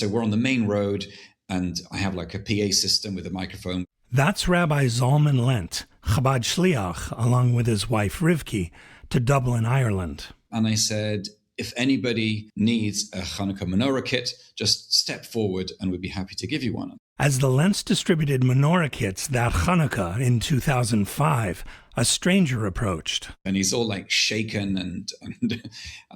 So we're on the main road, and I have like a PA system with a microphone. That's Rabbi Zalman Lent, Chabad Shliach, along with his wife Rivki, to Dublin, Ireland. And I said, if anybody needs a Hanukkah menorah kit, just step forward and we'd be happy to give you one. As the Lents distributed menorah kits that Hanukkah in 2005, a stranger approached. And he's all like shaken and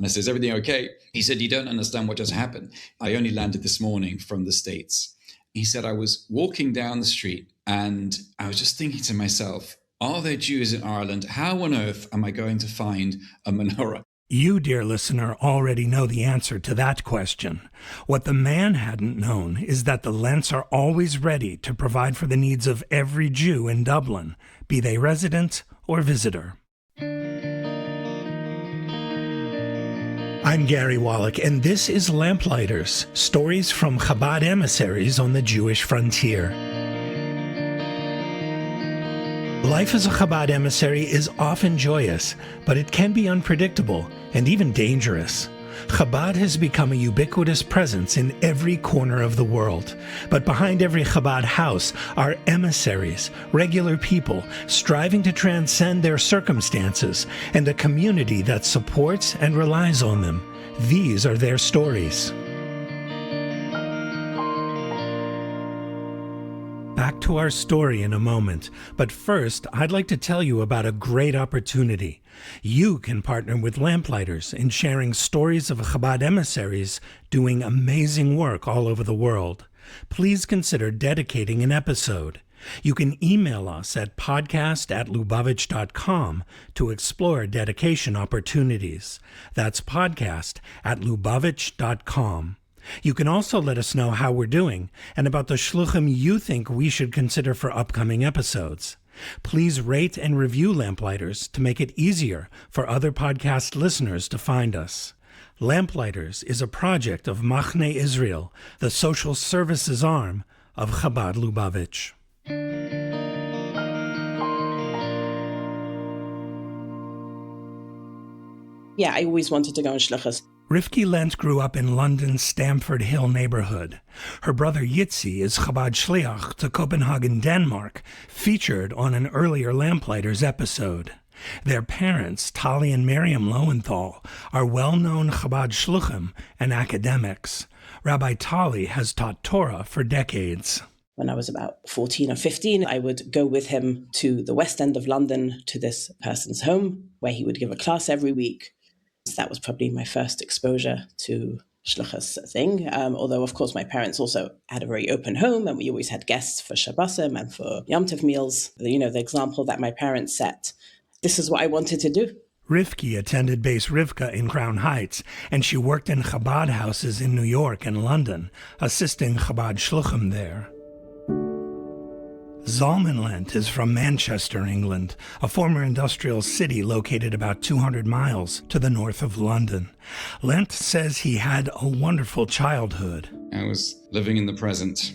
I says, everything okay? He said, you don't understand what just happened. I only landed this morning from the States. He said, I was walking down the street and I was just thinking to myself, are there Jews in Ireland? How on earth am I going to find a menorah? You, dear listener, already know the answer to that question. What the man hadn't known is that the Lents are always ready to provide for the needs of every Jew in Dublin, be they resident or visitor. I'm Gary Wallach, and this is Lamplighters, stories from Chabad emissaries on the Jewish frontier. Life as a Chabad emissary is often joyous, but it can be unpredictable and even dangerous. Chabad has become a ubiquitous presence in every corner of the world. But behind every Chabad house are emissaries, regular people striving to transcend their circumstances, and a community that supports and relies on them. These are their stories. Back to our story in a moment, but first I'd like to tell you about a great opportunity. You can partner with Lamplighters in sharing stories of Chabad emissaries doing amazing work all over the world. Please consider dedicating an episode. You can email us at podcast@lubavitch.com to explore dedication opportunities. That's podcast@lubavitch.com. You can also let us know how we're doing and about the shluchim you think we should consider for upcoming episodes. Please rate and review Lamplighters to make it easier for other podcast listeners to find us. Lamplighters is a project of Machne Israel, the social services arm of Chabad Lubavitch. Yeah, I always wanted to go on shluchas. Rivki Lent grew up in London's Stamford Hill neighborhood. Her brother Yitzi is Chabad Shliach to Copenhagen, Denmark, featured on an earlier Lamplighters episode. Their parents, Tali and Miriam Lowenthal, are well-known Chabad shluchim and academics. Rabbi Tali has taught Torah for decades. When I was about 14 or 15, I would go with him to the West End of London to this person's home, where he would give a class every week. That was probably my first exposure to shluchas thing. Although, of course, my parents also had a very open home, and we always had guests for Shabbosim and for Yom Tov meals. You know, the example that my parents set. This is what I wanted to do. Rivki attended Beis Rivka in Crown Heights, and she worked in Chabad houses in New York and London, assisting Chabad shluchim there. Zalman Lent is from Manchester, England, a former industrial city located about 200 miles to the north of London. Lent says he had a wonderful childhood. I was living in the present.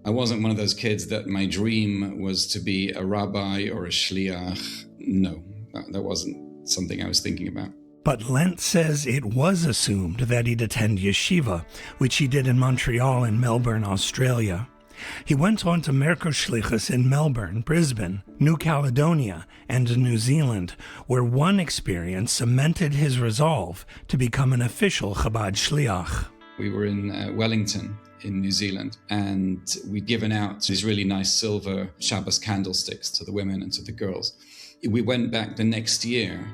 I wasn't one of those kids that my dream was to be a rabbi or a shliach. No, that wasn't something I was thinking about. But Lent says it was assumed that he'd attend yeshiva, which he did in Montreal and Melbourne, Australia. He went on to Merkur Shlichus in Melbourne, Brisbane, New Caledonia, and New Zealand, where one experience cemented his resolve to become an official Chabad Shliach. We were in Wellington in New Zealand, and we'd given out these really nice silver Shabbos candlesticks to the women and to the girls. We went back the next year,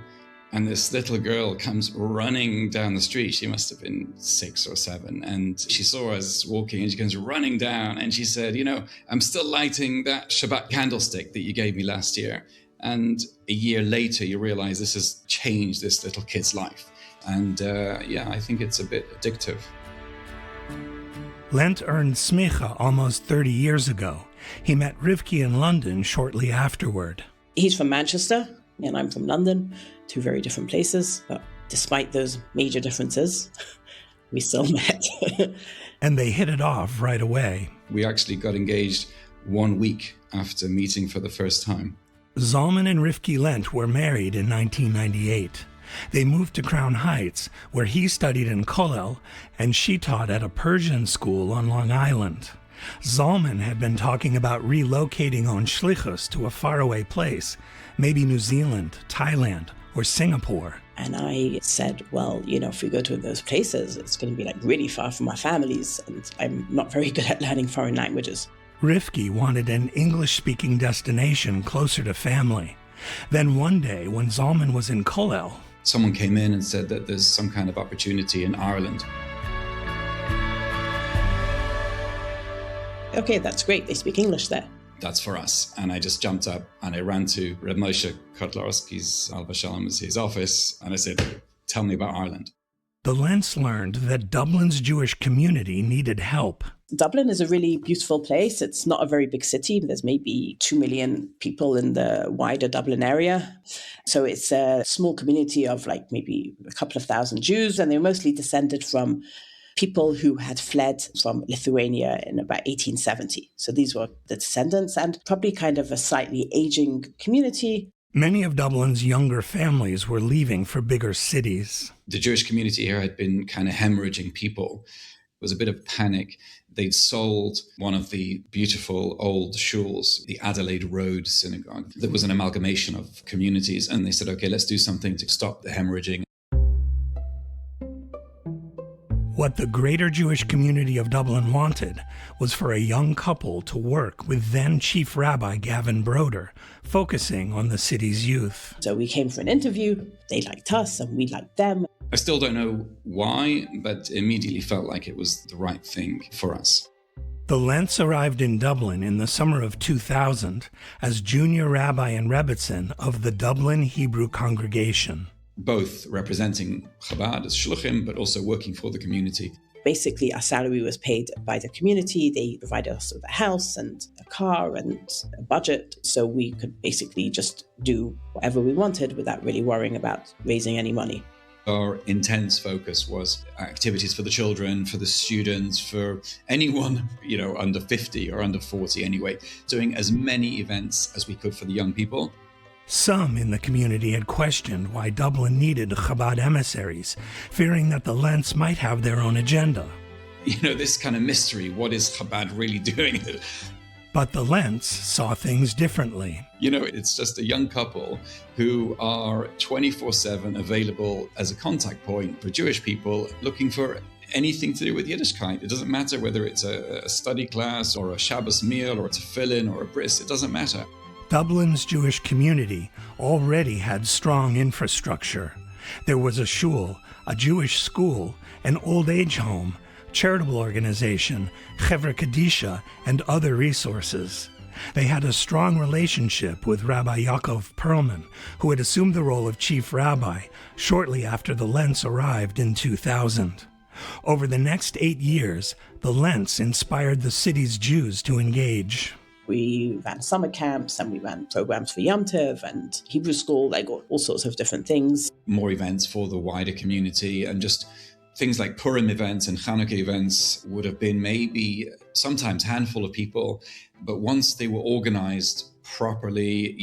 and this little girl comes running down the street. She must have been 6 or 7. And she saw us walking and she comes running down and she said, you know, I'm still lighting that Shabbat candlestick that you gave me last year. And a year later, you realize this has changed this little kid's life. And I think it's a bit addictive. Lent earned smicha almost 30 years ago. He met Rivki in London shortly afterward. He's from Manchester and I'm from London. Two very different places, but despite those major differences, we still met. And they hit it off right away. We actually got engaged 1 week after meeting for the first time. Zalman and Rivki Lent were married in 1998. They moved to Crown Heights, where he studied in Kollel and she taught at a Persian school on Long Island. Zalman had been talking about relocating on shlichus to a faraway place, maybe New Zealand, Thailand, or Singapore. And I said, well, if we go to those places, it's going to be really far from our families, and I'm not very good at learning foreign languages. Rivki wanted an English-speaking destination closer to family. Then one day, when Zalman was in Kollel, someone came in and said that there's some kind of opportunity in Ireland. Okay, that's great. They speak English there. That's for us. And I just jumped up and I ran to Reb Moshe Kotlarski's Alva Shalom's his office, and I said, tell me about Ireland. The Lents learned that Dublin's Jewish community needed help. Dublin is a really beautiful place. It's not a very big city. There's maybe 2 million people in the wider Dublin area. So it's a small community of maybe a couple of thousand Jews, and they're mostly descended from people who had fled from Lithuania in about 1870. So these were the descendants, and probably kind of a slightly aging community. Many of Dublin's younger families were leaving for bigger cities. The Jewish community here had been kind of hemorrhaging people. There was a bit of panic. They'd sold one of the beautiful old shuls, the Adelaide Road Synagogue. There was an amalgamation of communities, and they said, okay, let's do something to stop the hemorrhaging. What the greater Jewish community of Dublin wanted was for a young couple to work with then Chief Rabbi Gavin Broder, focusing on the city's youth. So we came for an interview. They liked us and we liked them. I still don't know why, but immediately felt like it was the right thing for us. The Lents arrived in Dublin in the summer of 2000 as junior rabbi and rebbitzin of the Dublin Hebrew congregation. Both representing Chabad as shluchim, but also working for the community. Basically, our salary was paid by the community. They provided us with a house and a car and a budget, so we could basically just do whatever we wanted without really worrying about raising any money. Our intense focus was activities for the children, for the students, for anyone, under 50 or under 40 anyway, doing as many events as we could for the young people. Some in the community had questioned why Dublin needed Chabad emissaries, fearing that the Lents might have their own agenda. This kind of mystery, what is Chabad really doing? But the Lents saw things differently. It's just a young couple who are 24/7 available as a contact point for Jewish people looking for anything to do with Yiddishkeit. It doesn't matter whether it's a study class or a Shabbos meal or a tefillin or a bris, it doesn't matter. Dublin's Jewish community already had strong infrastructure. There was a shul, a Jewish school, an old age home, charitable organization, Chevra Kadisha, and other resources. They had a strong relationship with Rabbi Yaakov Perlman, who had assumed the role of chief rabbi shortly after the Lents arrived in 2000. Over the next 8 years, the Lents inspired the city's Jews to engage. We ran summer camps and we ran programs for Yom Tov and Hebrew school, all sorts of different things. More events for the wider community, and just things like Purim events and Hanukkah events would have been maybe sometimes handful of people, but once they were organized properly,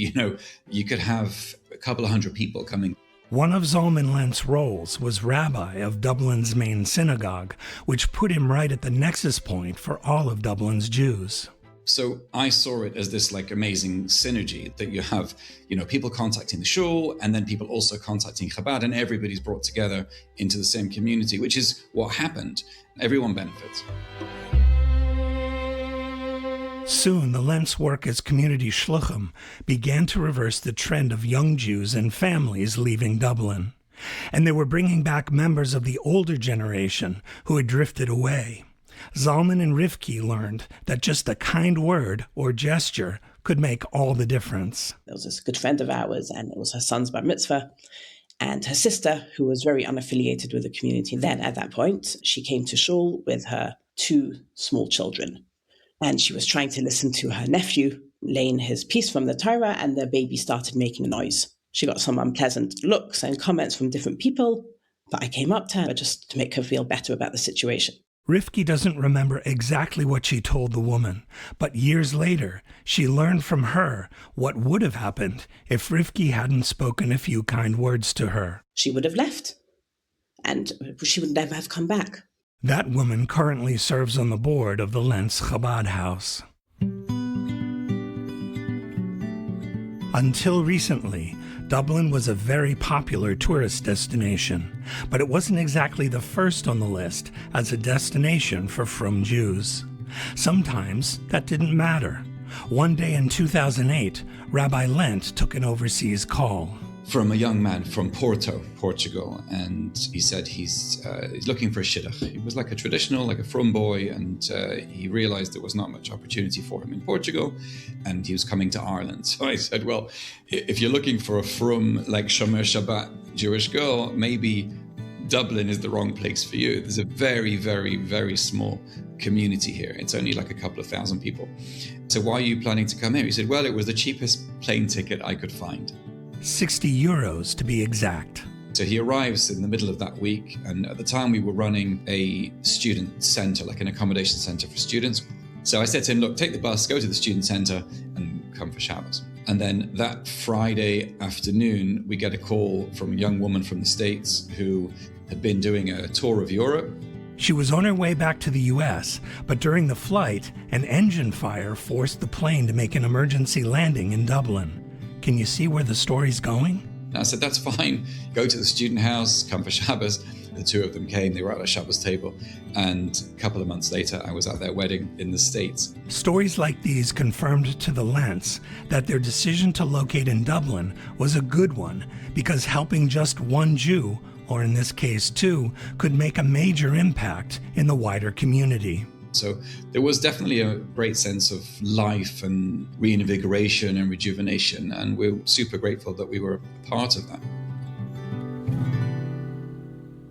you could have a couple of hundred people coming. One of Zalman Lent's roles was rabbi of Dublin's main synagogue, which put him right at the nexus point for all of Dublin's Jews. So I saw it as this amazing synergy that you have, people contacting the shul and then people also contacting Chabad, and everybody's brought together into the same community, which is what happened. Everyone benefits. Soon, the Lents' work as community shluchim began to reverse the trend of young Jews and families leaving Dublin. And they were bringing back members of the older generation who had drifted away. Zalman and Rivki learned that just a kind word or gesture could make all the difference. There was this good friend of ours, and it was her son's bar mitzvah, and her sister, who was very unaffiliated with the community then at that point, she came to shul with her 2 small children. And she was trying to listen to her nephew laying his piece from the Torah, and the baby started making a noise. She got some unpleasant looks and comments from different people, but I came up to her just to make her feel better about the situation. Rivki doesn't remember exactly what she told the woman, but years later, she learned from her what would have happened if Rivki hadn't spoken a few kind words to her. She would have left, and she would never have come back. That woman currently serves on the board of the Lentz Chabad House. Until recently, Dublin was a very popular tourist destination, but it wasn't exactly the first on the list as a destination for frum Jews. Sometimes that didn't matter. One day in 2008, Rabbi Lent took an overseas call. From a young man from Porto, Portugal, and he said he's looking for a shidduch. He was like a traditional, like a frum boy, and he realized there was not much opportunity for him in Portugal, and he was coming to Ireland. So I said, well, if you're looking for a frum, like Shomer Shabbat Jewish girl, maybe Dublin is the wrong place for you. There's a very, very, very small community here. It's only like a couple of thousand people. So why are you planning to come here? He said, well, it was the cheapest plane ticket I could find. 60 euros to be exact. So he arrives in the middle of that week, and at the time we were running a student center, like an accommodation center for students. So I said to him, look, take the bus, go to the student center and come for Shabbos. And then that Friday afternoon, we get a call from a young woman from the States who had been doing a tour of Europe. She was on her way back to the U.S., but during the flight, an engine fire forced the plane to make an emergency landing in Dublin. Can you see where the story's going? And I said, that's fine. Go to the student house, come for Shabbos. The two of them came, they were at a Shabbos table. And a couple of months later, I was at their wedding in the States. Stories like these confirmed to the Lentz that their decision to locate in Dublin was a good one because helping just one Jew, or in this case two, could make a major impact in the wider community. So there was definitely a great sense of life and reinvigoration and rejuvenation, and we're super grateful that we were part of that.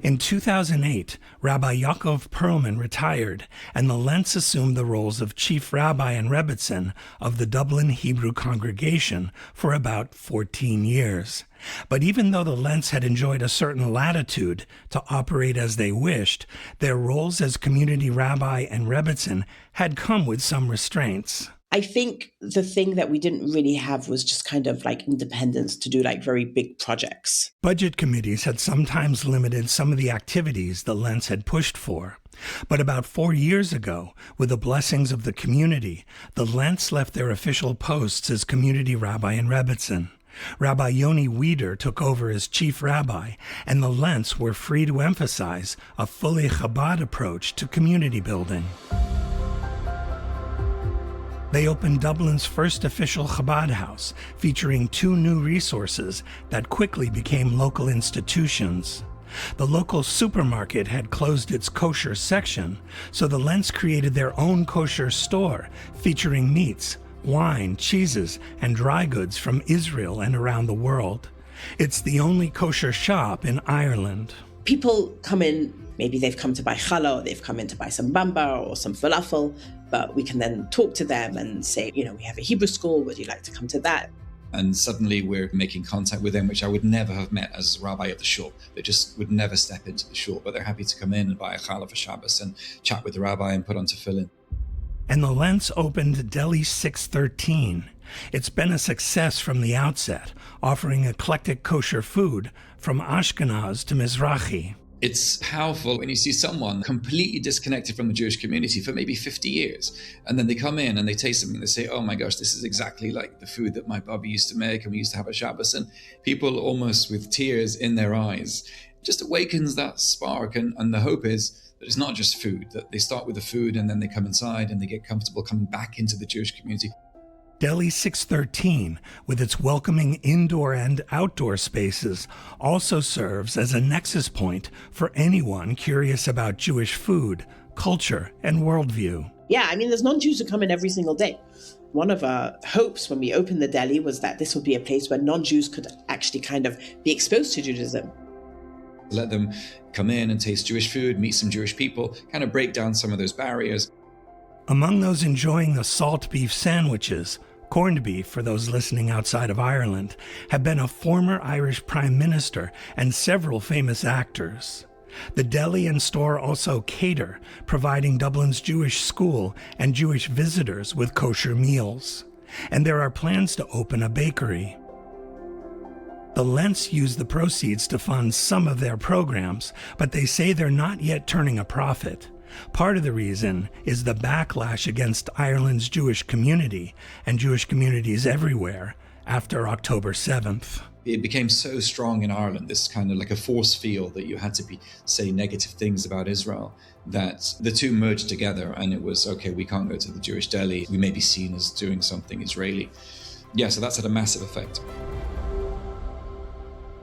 In 2008, Rabbi Yaakov Perlman retired, and the Lentz assumed the roles of chief rabbi and rebbitzin of the Dublin Hebrew congregation for about 14 years. But even though the Lentz had enjoyed a certain latitude to operate as they wished, their roles as community rabbi and rebbitzin had come with some restraints. I think the thing that we didn't really have was just kind of like independence to do like very big projects. Budget committees had sometimes limited some of the activities the Lentz had pushed for. But about 4 years ago, with the blessings of the community, the Lentz left their official posts as community rabbi and rebbitzin. Rabbi Yoni Weider took over as chief rabbi, and the Lentz were free to emphasize a fully Chabad approach to community building. They opened Dublin's first official Chabad house, featuring 2 new resources that quickly became local institutions. The local supermarket had closed its kosher section, so the Lentz created their own kosher store, featuring meats, wine, cheeses, and dry goods from Israel and around the world. It's the only kosher shop in Ireland. People come in, maybe they've come to buy challah, or they've come in to buy some bamba or some falafel, but we can then talk to them and say, we have a Hebrew school, would you like to come to that? And suddenly we're making contact with them, which I would never have met as a rabbi at the shul. They just would never step into the shul, but they're happy to come in and buy a challah for Shabbos and chat with the rabbi and put on tefillin. And the Lentz opened Deli 613. It's been a success from the outset, offering eclectic kosher food from Ashkenaz to Mizrahi. It's powerful when you see someone completely disconnected from the Jewish community for maybe 50 years. And then they come in and they taste something and they say, oh my gosh, this is exactly like the food that my Baba used to make and we used to have at Shabbos. And people almost with tears in their eyes just awakens that spark. And the hope is that it's not just food, that they start with the food and then they come inside and they get comfortable coming back into the Jewish community. Deli 613, with its welcoming indoor and outdoor spaces, also serves as a nexus point for anyone curious about Jewish food, culture, and worldview. Yeah, there's non-Jews who come in every single day. One of our hopes when we opened the deli was that this would be a place where non-Jews could actually kind of be exposed to Judaism. Let them come in and taste Jewish food, meet some Jewish people, kind of break down some of those barriers. Among those enjoying the salt beef sandwiches, corned beef, for those listening outside of Ireland, have been a former Irish Prime Minister and several famous actors. The deli and store also cater, providing Dublin's Jewish school and Jewish visitors with kosher meals. And there are plans to open a bakery. The Lents use the proceeds to fund some of their programs, but they say they're not yet turning a profit. Part of the reason is the backlash against Ireland's Jewish community and Jewish communities everywhere after October 7th. It became so strong in Ireland, this kind of like a force field that you had to say negative things about Israel, that the two merged together and it was, okay, we can't go to the Jewish deli. We may be seen as doing something Israeli. Yeah, so that's had a massive effect.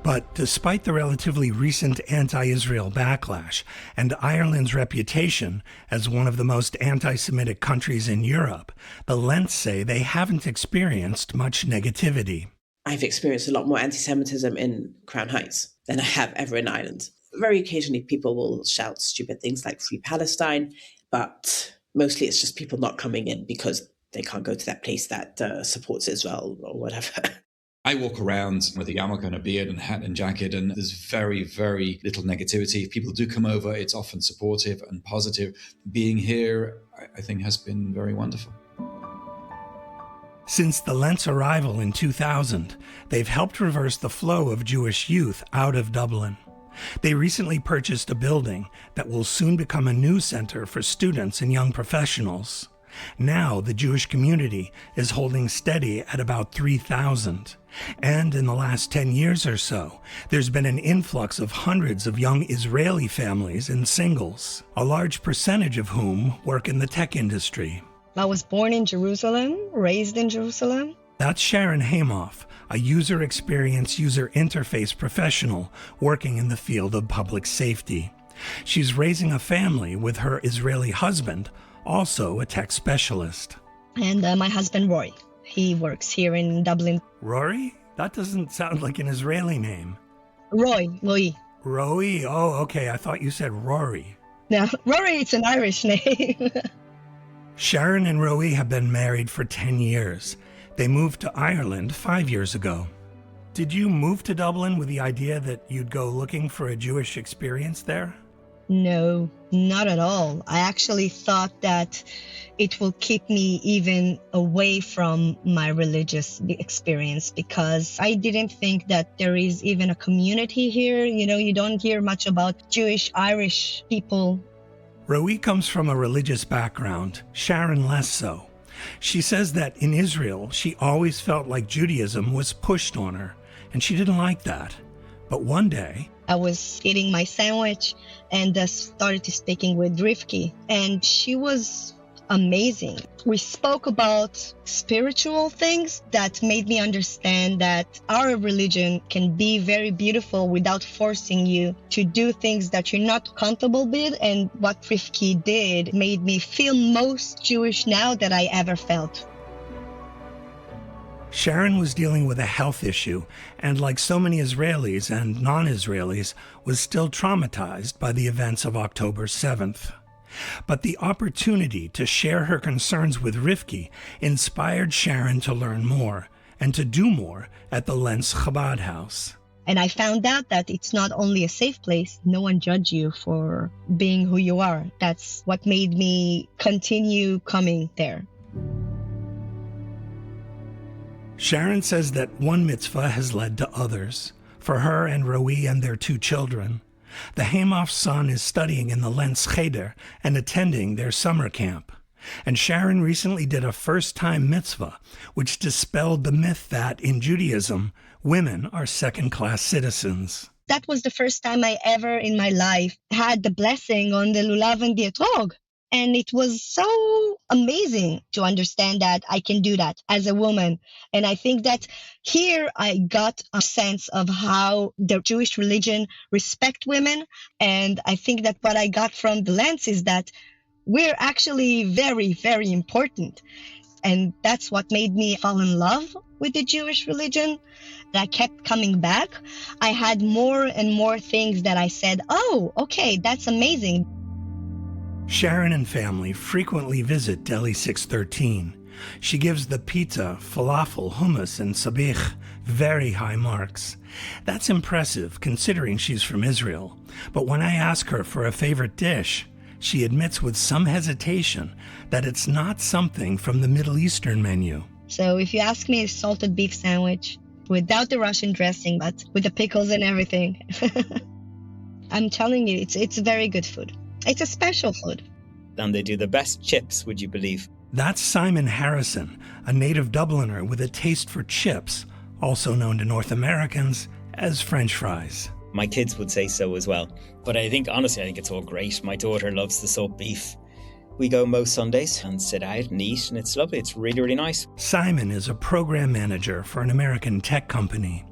But despite the relatively recent anti-Israel backlash and Ireland's reputation as one of the most anti-Semitic countries in Europe, the Lents say they haven't experienced much negativity. I've experienced a lot more anti-Semitism in Crown Heights than I have ever in Ireland. Very occasionally people will shout stupid things like Free Palestine, but mostly it's just people not coming in because they can't go to that place that supports Israel or whatever. I walk around with a yarmulke and a beard and hat and jacket, and there's very, very little negativity. If people do come over, it's often supportive and positive. Being here, I think, has been very wonderful. Since the Lents arrival in 2000, they've helped reverse the flow of Jewish youth out of Dublin. They recently purchased a building that will soon become a news center for students and young professionals. Now the Jewish community is holding steady at about 3,000. And in the last 10 years or so, there's been an influx of hundreds of young Israeli families and singles, a large percentage of whom work in the tech industry. I was born in Jerusalem, raised in Jerusalem. That's Sharon Hamoff, a user experience, user interface professional working in the field of public safety. She's raising a family with her Israeli husband, also a tech specialist. And my husband, Roy. He works here in Dublin. Rory? That doesn't sound like an Israeli name. Roy. Roy? Oh, okay. I thought you said Rory. No, Rory, it's an Irish name. Sharon and Roy have been married for 10 years. They moved to Ireland 5 years ago. Did you move to Dublin with the idea that you'd go looking for a Jewish experience there? No, not at all. I actually thought that it will keep me even away from my religious experience because I didn't think that there is even a community here. You know, you don't hear much about Jewish, Irish people. Roe comes from a religious background, Sharon less so. She says that in Israel, she always felt like Judaism was pushed on her, and she didn't like that. But one day, I was eating my sandwich and started speaking with Rivki, and she was amazing. We spoke about spiritual things that made me understand that our religion can be very beautiful without forcing you to do things that you're not comfortable with, and what Rivki did made me feel most Jewish now that I ever felt. Sharon was dealing with a health issue, and like so many Israelis and non-Israelis, was still traumatized by the events of October 7th. But the opportunity to share her concerns with Rivki inspired Sharon to learn more and to do more at the Lents Chabad House. And I found out that it's not only a safe place, no one judges you for being who you are. That's what made me continue coming there. Sharon says that one mitzvah has led to others, for her and Roe and their 2 children. The Hamoff's son is studying in the Lents Cheder and attending their summer camp. And Sharon recently did a first-time mitzvah, which dispelled the myth that, in Judaism, women are second-class citizens. That was the first time I ever in my life had the blessing on the lulav and the etrog. And it was so amazing to understand that I can do that as a woman. And I think that here I got a sense of how the Jewish religion respect women. And I think that what I got from the Lents is that we're actually very, very important. And that's what made me fall in love with the Jewish religion. And I kept coming back. I had more and more things that I said, oh, okay, that's amazing. Sharon and family frequently visit Deli 613. She gives the pita, falafel, hummus, and sabich very high marks. That's impressive considering she's from Israel. But when I ask her for a favorite dish, she admits with some hesitation that it's not something from the Middle Eastern menu. So if you ask me, a salted beef sandwich without the Russian dressing, but with the pickles and everything. I'm telling you, it's very good food. It's a special food. And they do the best chips, would you believe? That's Simon Harrison, a native Dubliner with a taste for chips, also known to North Americans as French fries. My kids would say so as well. But honestly, I think it's all great. My daughter loves the salt beef. We go most Sundays and sit out and eat, and it's lovely. It's really, really nice. Simon is a program manager for an American tech company.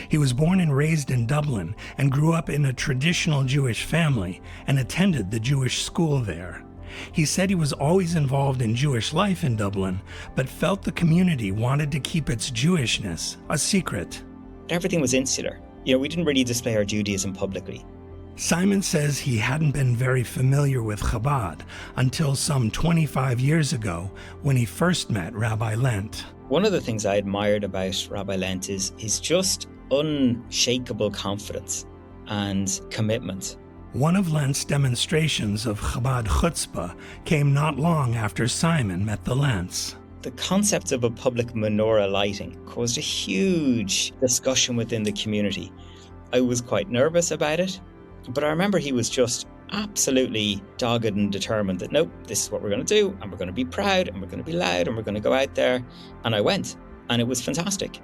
He was born and raised in Dublin and grew up in a traditional Jewish family and attended the Jewish school there. He said he was always involved in Jewish life in Dublin, but felt the community wanted to keep its Jewishness a secret. Everything was insular. We didn't really display our Judaism publicly. Simon says he hadn't been very familiar with Chabad until some 25 years ago when he first met Rabbi Lent. One of the things I admired about Rabbi Lent is his just unshakable confidence and commitment. One of Lent's demonstrations of Chabad chutzpah came not long after Simon met the Lents. The concept of a public menorah lighting caused a huge discussion within the community. I was quite nervous about it, but I remember he was just absolutely dogged and determined that, nope, this is what we're going to do, and we're going to be proud, and we're going to be loud, and we're going to go out there. And I went, and it was fantastic.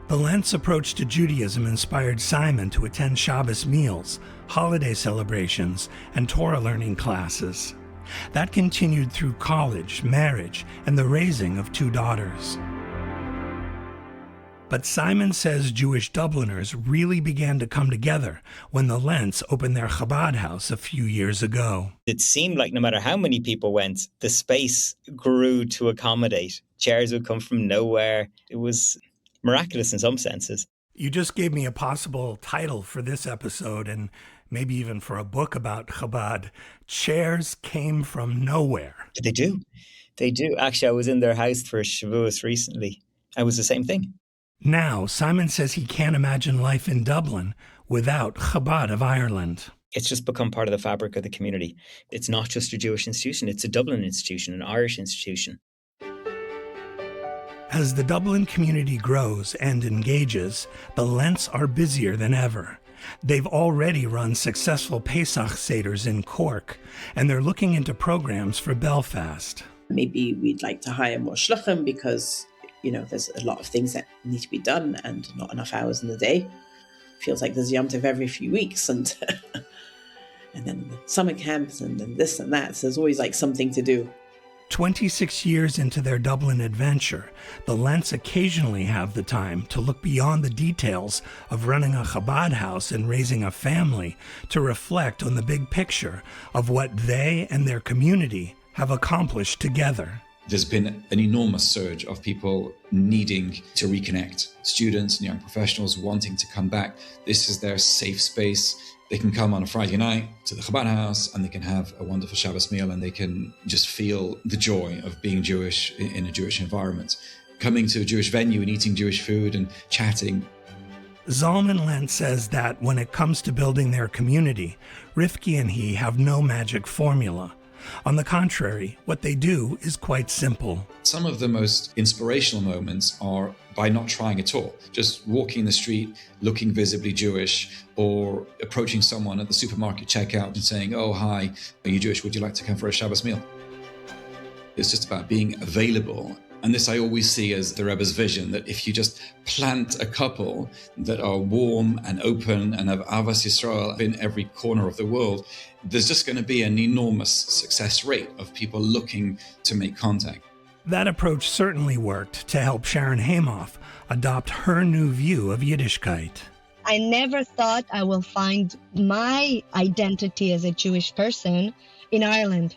The Lent's approach to Judaism inspired Simon to attend Shabbos meals, holiday celebrations, and Torah learning classes. That continued through college, marriage, and the raising of 2 daughters. But Simon says Jewish Dubliners really began to come together when the Lents opened their Chabad house a few years ago. It seemed like no matter how many people went, the space grew to accommodate. Chairs would come from nowhere. It was miraculous in some senses. You just gave me a possible title for this episode and maybe even for a book about Chabad. Chairs came from nowhere. They do. They do. Actually, I was in their house for Shavuos recently. I was the same thing. Now, Simon says he can't imagine life in Dublin without Chabad of Ireland. It's just become part of the fabric of the community. It's not just a Jewish institution, it's a Dublin institution, an Irish institution. As the Dublin community grows and engages, the Lents are busier than ever. They've already run successful Pesach Seders in Cork, and they're looking into programs for Belfast. Maybe we'd like to hire more shluchim because, there's a lot of things that need to be done and not enough hours in the day. Feels like there's Yom Tov every few weeks and then the summer camps and then this and that. So there's always something to do. 26 years into their Dublin adventure, the Lents occasionally have the time to look beyond the details of running a Chabad house and raising a family to reflect on the big picture of what they and their community have accomplished together. There's been an enormous surge of people needing to reconnect. Students and young professionals wanting to come back. This is their safe space. They can come on a Friday night to the Chabad house and they can have a wonderful Shabbos meal and they can just feel the joy of being Jewish in a Jewish environment. Coming to a Jewish venue and eating Jewish food and chatting. Zalman Lent says that when it comes to building their community, Rifki and he have no magic formula. On the contrary, what they do is quite simple. Some of the most inspirational moments are by not trying at all. Just walking the street, looking visibly Jewish, or approaching someone at the supermarket checkout and saying, "Oh, hi, are you Jewish? Would you like to come for a Shabbos meal?" It's just about being available. And this I always see as the Rebbe's vision, that if you just plant a couple that are warm and open and have Avas Yisrael in every corner of the world, there's just going to be an enormous success rate of people looking to make contact. That approach certainly worked to help Sharon Hamoff adopt her new view of Yiddishkeit. I never thought I will find my identity as a Jewish person in Ireland.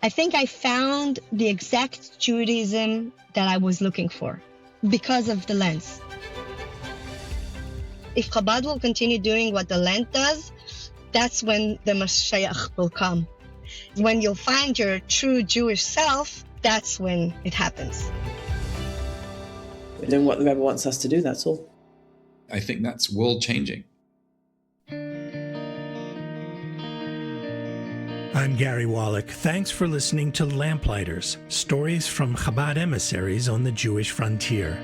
I think I found the exact Judaism that I was looking for because of the Lents. If Chabad will continue doing what the Lent does, that's when the Mashiach will come. When you'll find your true Jewish self, that's when it happens. We're doing what the Rebbe wants us to do, that's all. I think that's world changing. I'm Gary Wallach. Thanks for listening to Lamplighters, stories from Chabad emissaries on the Jewish frontier.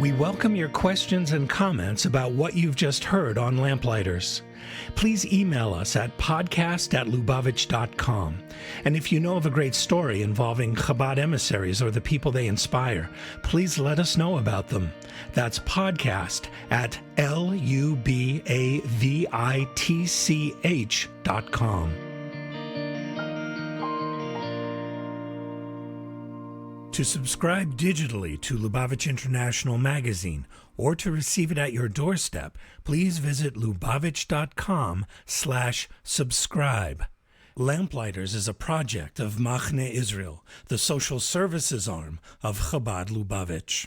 We welcome your questions and comments about what you've just heard on Lamplighters. Please email us at podcast@lubavitch.com. And if you know of a great story involving Chabad emissaries or the people they inspire, please let us know about them. That's podcast@lubavitch.com. To subscribe digitally to Lubavitch International Magazine or to receive it at your doorstep, please visit lubavitch.com/subscribe. Lamplighters is a project of Machne Israel, the social services arm of Chabad Lubavitch.